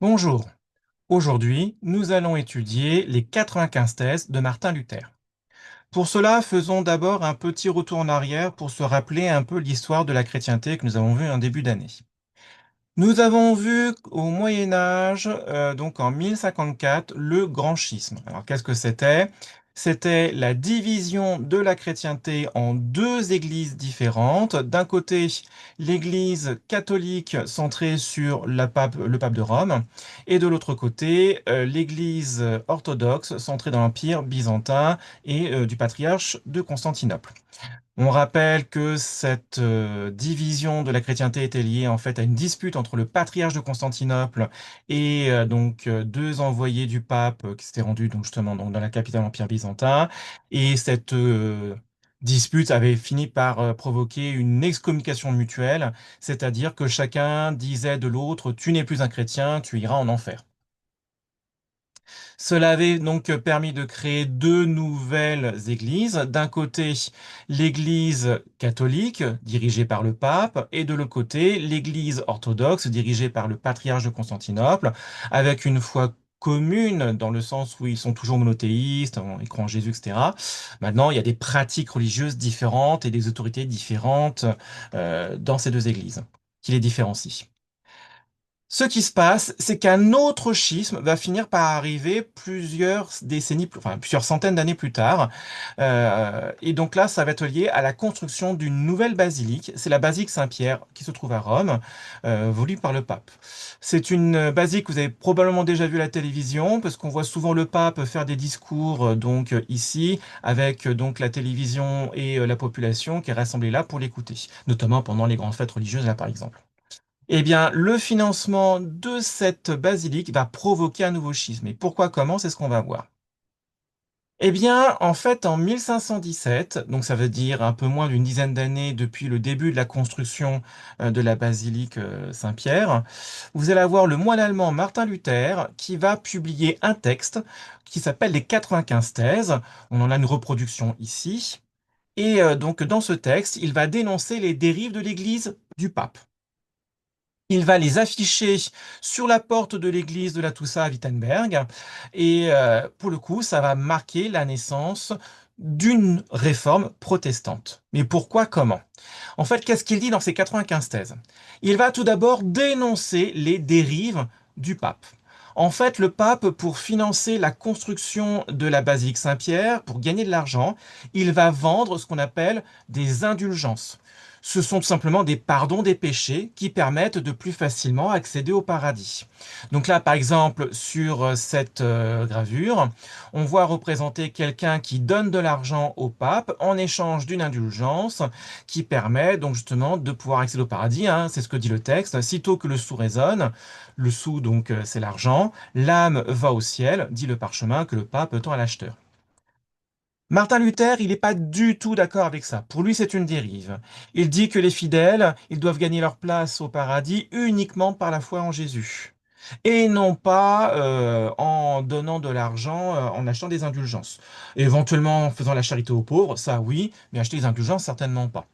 Bonjour. Aujourd'hui, nous allons étudier les 95 thèses de Martin Luther. Pour cela, faisons d'abord un petit retour en arrière pour se rappeler un peu l'histoire de la chrétienté que nous avons vue en début d'année. Nous avons vu au Moyen Âge, donc en 1054, le grand schisme. Alors qu'est-ce que c'était? C'était la division de la chrétienté en deux églises différentes. D'un côté, l'église catholique centrée sur le pape de Rome, et de l'autre côté, l'église orthodoxe centrée dans l'Empire byzantin et du patriarche de Constantinople. On rappelle que cette division de la chrétienté était liée en fait à une dispute entre le patriarche de Constantinople et deux envoyés du pape qui s'étaient rendus donc justement donc dans la capitale empire byzantin. Et cette dispute avait fini par provoquer une excommunication mutuelle, c'est-à-dire que chacun disait de l'autre, tu n'es plus un chrétien, tu iras en enfer. Cela avait donc permis de créer deux nouvelles églises. D'un côté, l'église catholique, dirigée par le pape, et de l'autre côté, l'église orthodoxe, dirigée par le patriarche de Constantinople, avec une foi commune, dans le sens où ils sont toujours monothéistes, ils croient en Jésus, etc. Maintenant, il y a des pratiques religieuses différentes et des autorités différentes dans ces deux églises, qui les différencient. Ce qui se passe, c'est qu'un autre schisme va finir par arriver plusieurs décennies, enfin plusieurs centaines d'années plus tard. Et donc là, ça va être lié à la construction d'une nouvelle basilique. C'est la basilique Saint-Pierre qui se trouve à Rome, voulue par le pape. C'est une basilique que vous avez probablement déjà vue à la télévision, parce qu'on voit souvent le pape faire des discours ici, avec donc la télévision et la population qui est rassemblée là pour l'écouter, notamment pendant les grandes fêtes religieuses là par exemple. Eh bien, le financement de cette basilique va provoquer un nouveau schisme. Et pourquoi, comment, c'est ce qu'on va voir. Eh bien, en fait, en 1517, donc ça veut dire un peu moins d'une dizaine d'années depuis le début de la construction de la basilique Saint-Pierre, vous allez avoir le moine allemand Martin Luther qui va publier un texte qui s'appelle les 95 thèses. On en a une reproduction ici. Et donc, dans ce texte, il va dénoncer les dérives de l'Église du pape. Il va les afficher sur la porte de l'église de la Toussaint à Wittenberg. Et pour le coup, ça va marquer la naissance d'une réforme protestante. Mais pourquoi, comment? En fait, qu'est-ce qu'il dit dans ses 95 thèses? Il va tout d'abord dénoncer les dérives du pape. En fait, le pape, pour financer la construction de la basilique Saint-Pierre, pour gagner de l'argent, il va vendre ce qu'on appelle des indulgences. Ce sont tout simplement des pardons des péchés qui permettent de plus facilement accéder au paradis. Donc là, par exemple, sur cette gravure, on voit représenter quelqu'un qui donne de l'argent au pape en échange d'une indulgence qui permet donc justement de pouvoir accéder au paradis, hein. C'est ce que dit le texte. Sitôt que le sou résonne, le sou donc c'est l'argent, l'âme va au ciel, dit le parchemin que le pape tend à l'acheteur. Martin Luther, il n'est pas du tout d'accord avec ça. Pour lui, c'est une dérive. Il dit que les fidèles, ils doivent gagner leur place au paradis uniquement par la foi en Jésus. Et non pas en donnant de l'argent, en achetant des indulgences. Éventuellement en faisant la charité aux pauvres, ça oui, mais acheter des indulgences, certainement pas.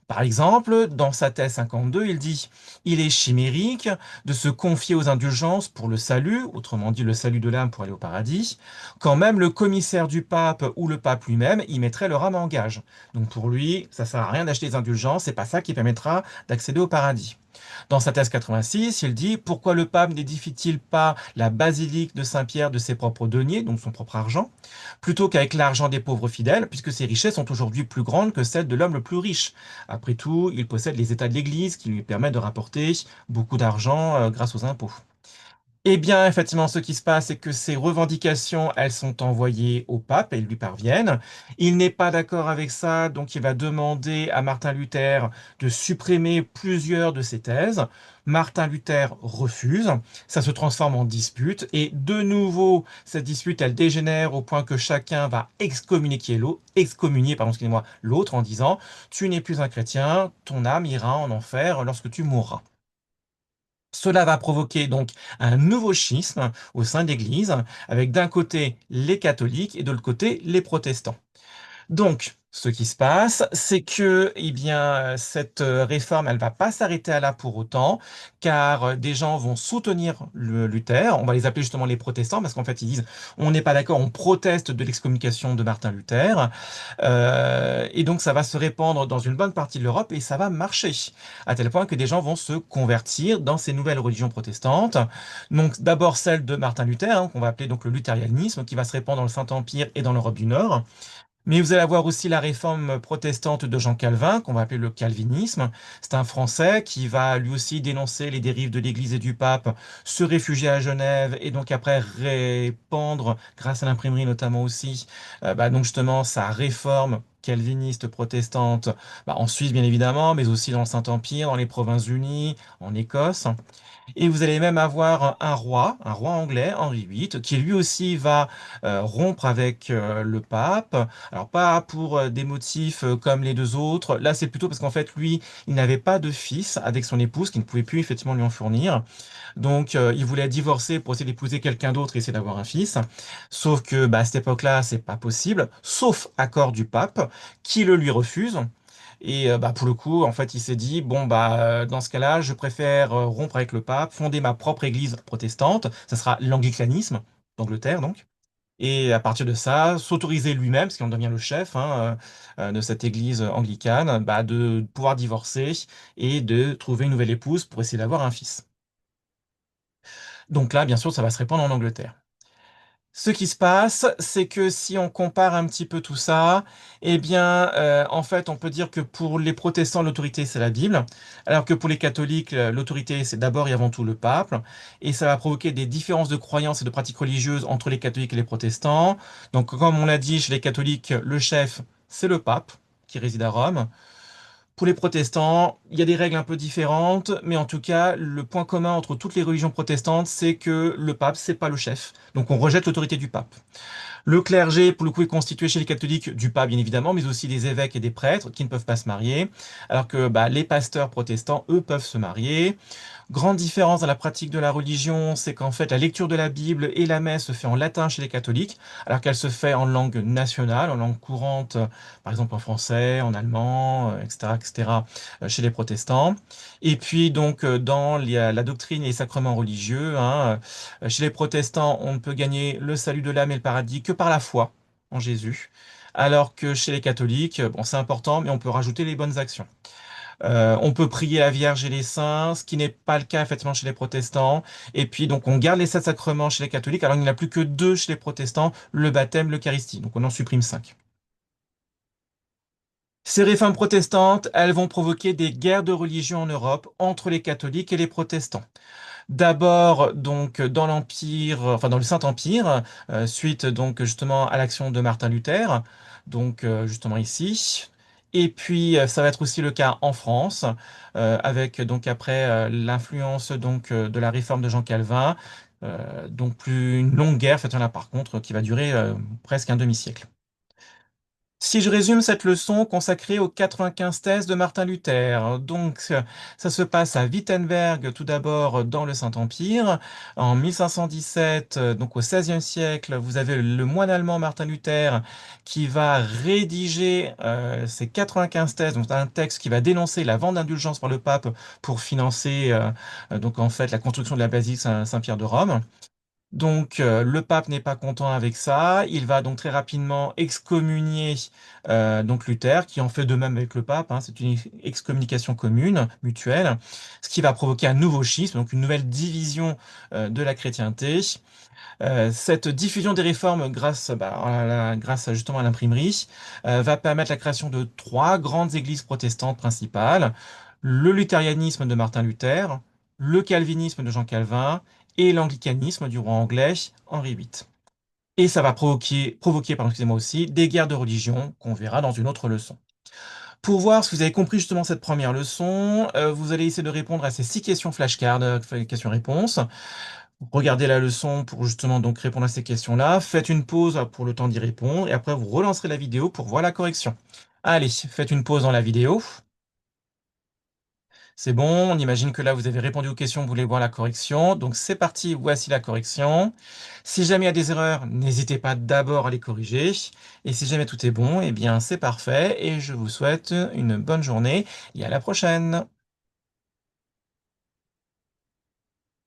Par exemple, dans sa thèse 52, il dit, il est chimérique de se confier aux indulgences pour le salut, autrement dit le salut de l'âme pour aller au paradis, quand même le commissaire du pape ou le pape lui-même y mettrait leur âme en gage. Donc pour lui, ça sert à rien d'acheter des indulgences, c'est pas ça qui permettra d'accéder au paradis. Dans sa thèse 86, il dit pourquoi le pape n'édifie-t-il pas la basilique de Saint-Pierre de ses propres deniers, donc son propre argent, plutôt qu'avec l'argent des pauvres fidèles, puisque ses richesses sont aujourd'hui plus grandes que celles de l'homme le plus riche. Après tout, il possède les états de l'Église qui lui permettent de rapporter beaucoup d'argent grâce aux impôts. Eh bien, effectivement, ce qui se passe, c'est que ces revendications, elles sont envoyées au pape, elles lui parviennent. Il n'est pas d'accord avec ça, donc il va demander à Martin Luther de supprimer plusieurs de ses thèses. Martin Luther refuse, ça se transforme en dispute, et de nouveau, cette dispute, elle dégénère au point que chacun va excommunier, pardon, excusez-moi, l'autre en disant, tu n'es plus un chrétien, ton âme ira en enfer lorsque tu mourras. Cela va provoquer donc un nouveau schisme au sein de l'Église, avec d'un côté les catholiques et de l'autre côté les protestants. Donc, ce qui se passe, c'est que, eh bien, cette réforme, elle va pas s'arrêter à là pour autant, car des gens vont soutenir Luther. On va les appeler justement les protestants, parce qu'en fait, ils disent, on n'est pas d'accord, on proteste de l'excommunication de Martin Luther. Et donc, ça va se répandre dans une bonne partie de l'Europe et ça va marcher, à tel point que des gens vont se convertir dans ces nouvelles religions protestantes. Donc, d'abord celle de Martin Luther, hein, qu'on va appeler donc le luthérianisme, qui va se répandre dans le Saint-Empire et dans l'Europe du Nord. Mais vous allez avoir aussi la réforme protestante de Jean Calvin, qu'on va appeler le calvinisme. C'est un Français qui va lui aussi dénoncer les dérives de l'Église et du pape, se réfugier à Genève et donc après répandre, grâce à l'imprimerie notamment aussi, donc justement sa réforme calviniste protestante, en Suisse bien évidemment, mais aussi dans le Saint-Empire, dans les Provinces-Unies, en Écosse. Et vous allez même avoir un roi anglais, Henri VIII, qui lui aussi va rompre avec le pape. Alors pas pour des motifs comme les deux autres. Là, c'est plutôt parce qu'en fait, lui, il n'avait pas de fils avec son épouse, qui ne pouvait plus effectivement lui en fournir. Donc, il voulait divorcer pour essayer d'épouser quelqu'un d'autre et essayer d'avoir un fils. Sauf que, à cette époque-là, c'est pas possible, sauf accord du pape, qui le lui refuse. Et pour le coup, en fait, il s'est dit, bon, dans ce cas-là, je préfère rompre avec le pape, fonder ma propre église protestante. Ça sera l'anglicanisme d'Angleterre, donc. Et à partir de ça, s'autoriser lui-même, parce qu'il en devient le chef hein, de cette église anglicane, de pouvoir divorcer et de trouver une nouvelle épouse pour essayer d'avoir un fils. Donc là, bien sûr, ça va se répandre en Angleterre. Ce qui se passe, c'est que si on compare un petit peu tout ça, eh bien, en fait, on peut dire que pour les protestants, l'autorité, c'est la Bible, alors que pour les catholiques, l'autorité, c'est d'abord et avant tout le pape, et ça va provoquer des différences de croyances et de pratiques religieuses entre les catholiques et les protestants. Donc, comme on l'a dit, chez les catholiques, le chef, c'est le pape, qui réside à Rome. Pour les protestants, il y a des règles un peu différentes, mais en tout cas, le point commun entre toutes les religions protestantes, c'est que le pape, c'est pas le chef. Donc on rejette l'autorité du pape. Le clergé, pour le coup, est constitué chez les catholiques du pape, bien évidemment, mais aussi des évêques et des prêtres qui ne peuvent pas se marier, alors que les pasteurs protestants, eux, peuvent se marier. Grande différence dans la pratique de la religion, c'est qu'en fait, la lecture de la Bible et la messe se fait en latin chez les catholiques, alors qu'elle se fait en langue nationale, en langue courante, par exemple en français, en allemand, etc., etc., chez les protestants. Et puis, donc, dans la doctrine et les sacrements religieux, hein, chez les protestants, on ne peut gagner le salut de l'âme et le paradis que par la foi en Jésus, alors que chez les catholiques, bon, c'est important, mais on peut rajouter les bonnes actions. On peut prier la Vierge et les saints, ce qui n'est pas le cas effectivement chez les protestants. Et puis donc on garde les sept sacrements chez les catholiques, alors il n'y en a plus que deux chez les protestants, le baptême, l'Eucharistie. Donc on en supprime cinq. Ces réformes protestantes, elles vont provoquer des guerres de religion en Europe entre les catholiques et les protestants. D'abord, donc, dans l'Empire, enfin, dans le Saint-Empire, suite, donc, justement, à l'action de Martin Luther, donc, justement ici. Et puis, ça va être aussi le cas en France, avec, donc, après, l'influence, donc, de la réforme de Jean Calvin, donc, plus une longue guerre, fait, il y en a par contre, qui va durer, presque un demi-siècle. Si je résume cette leçon consacrée aux 95 thèses de Martin Luther, donc ça se passe à Wittenberg tout d'abord dans le Saint-Empire. En 1517, donc au XVIe siècle, vous avez le moine allemand Martin Luther qui va rédiger ces 95 thèses, donc un texte qui va dénoncer la vente d'indulgence par le pape pour financer donc en fait la construction de la basilique Saint-Pierre de Rome. Donc, le pape n'est pas content avec ça. Il va donc très rapidement excommunier donc Luther, qui en fait de même avec le pape. Hein. C'est une excommunication commune, mutuelle, ce qui va provoquer un nouveau schisme, donc une nouvelle division de la chrétienté. Cette diffusion des réformes grâce justement à l'imprimerie va permettre la création de trois grandes églises protestantes principales, le luthérianisme de Martin Luther, le calvinisme de Jean Calvin et l'anglicanisme du roi anglais Henri VIII. Et ça va provoquer pardon, excusez-moi aussi, des guerres de religion qu'on verra dans une autre leçon. Pour voir si vous avez compris justement cette première leçon, vous allez essayer de répondre à ces 6 questions flashcards, questions-réponses. Regardez la leçon pour justement donc répondre à ces questions-là. Faites une pause pour le temps d'y répondre et après vous relancerez la vidéo pour voir la correction. Allez, faites une pause dans la vidéo. C'est bon, on imagine que là vous avez répondu aux questions, vous voulez voir la correction. Donc c'est parti, voici la correction. Si jamais il y a des erreurs, n'hésitez pas d'abord à les corriger. Et si jamais tout est bon, eh bien c'est parfait et je vous souhaite une bonne journée et à la prochaine.